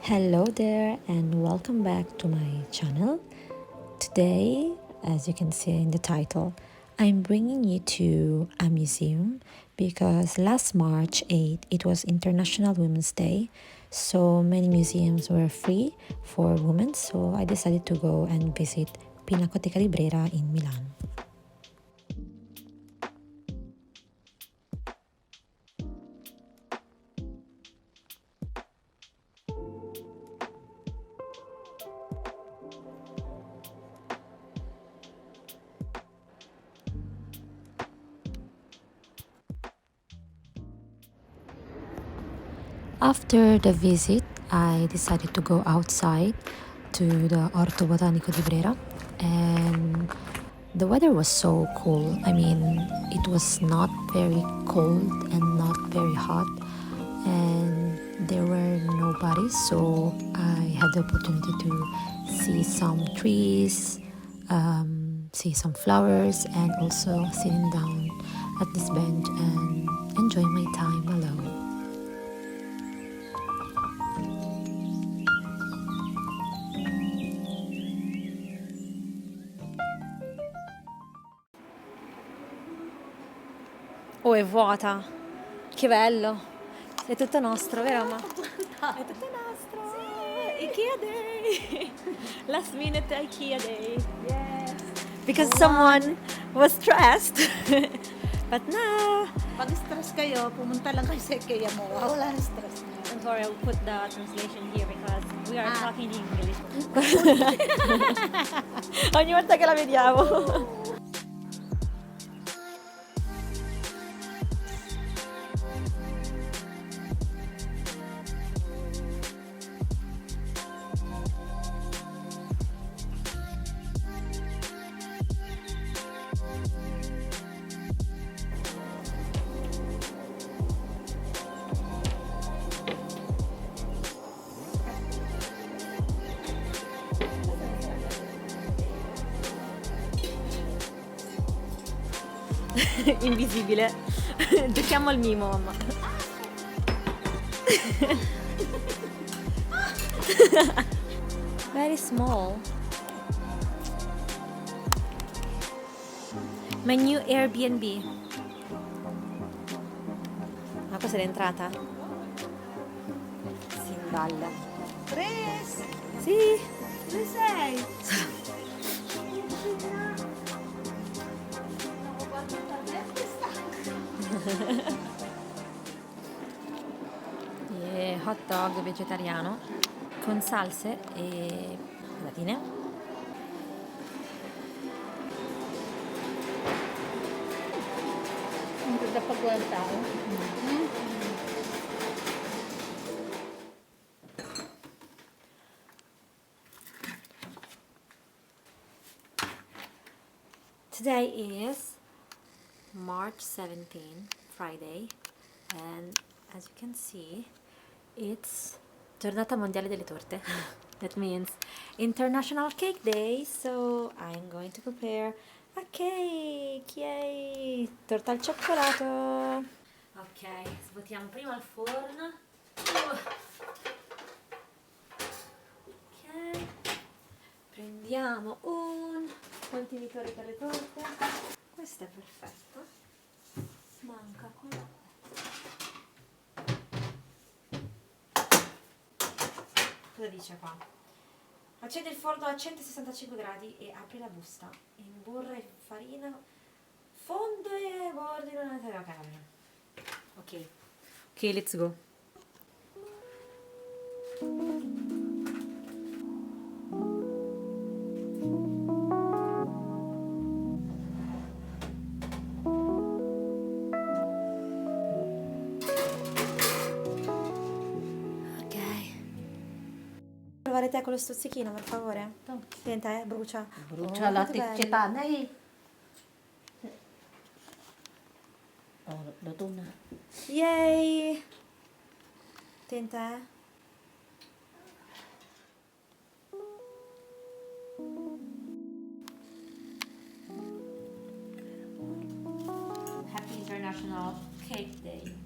Hello there and welcome back to my channel. Today, as you can see in the title, I'm bringing you to a museum because last March 8 it was International Women's Day, so many museums were free for women, so I decided to go and visit Pinacoteca Librera in Milan. After the visit, I decided to go outside to the Orto Botanico di Brera, and the weather was so cool. I mean, it was not very cold and not very hot, and there were nobody, so I had the opportunity to see some trees, see some flowers, and also sitting down at this bench and enjoy my time alone. Oh, è vuota. Che bello. È tutto nostro, vero mamma? È tutto nostro. Sì. Ikea Day. Last minute Ikea Day. Yes. Because someone was stressed. But now, Pag stress kayo, pumunta lang kayo sa IKEA mo. Wala na stress na. don't worry, I'll put the translation here because we are talking in English. Ogni volta che la vediamo. Invisibile. Giochiamo al mimo, mamma. Very small. My new Airbnb. Ma cos'è l'entrata? Si imballa. Chris! Sì. Dove sei? Hot dog vegetariano con salse e patatine. Ang ganda pag walang tao. Today is March 17, Friday, and as you can see, it's Giornata Mondiale delle Torte. That means International Cake Day, so I'm going to prepare a cake! Yay! Torta al cioccolato! Ok, svuotiamo prima il forno. Ok, prendiamo un contenitore per le torte. Questo è perfetto. Manca quello. Cosa dice qua? Accendi il forno a 165 gradi e apri la busta. Imburre farina, fondo e bordi una terracotta. Ok. Ok, let's go. Provare te con lo stuzzichino, per favore. Senta, brucia. Brucia Oh, la che bello. tiketana eh. Oh, luto na. Yay! Tenta, Happy International Cake Day.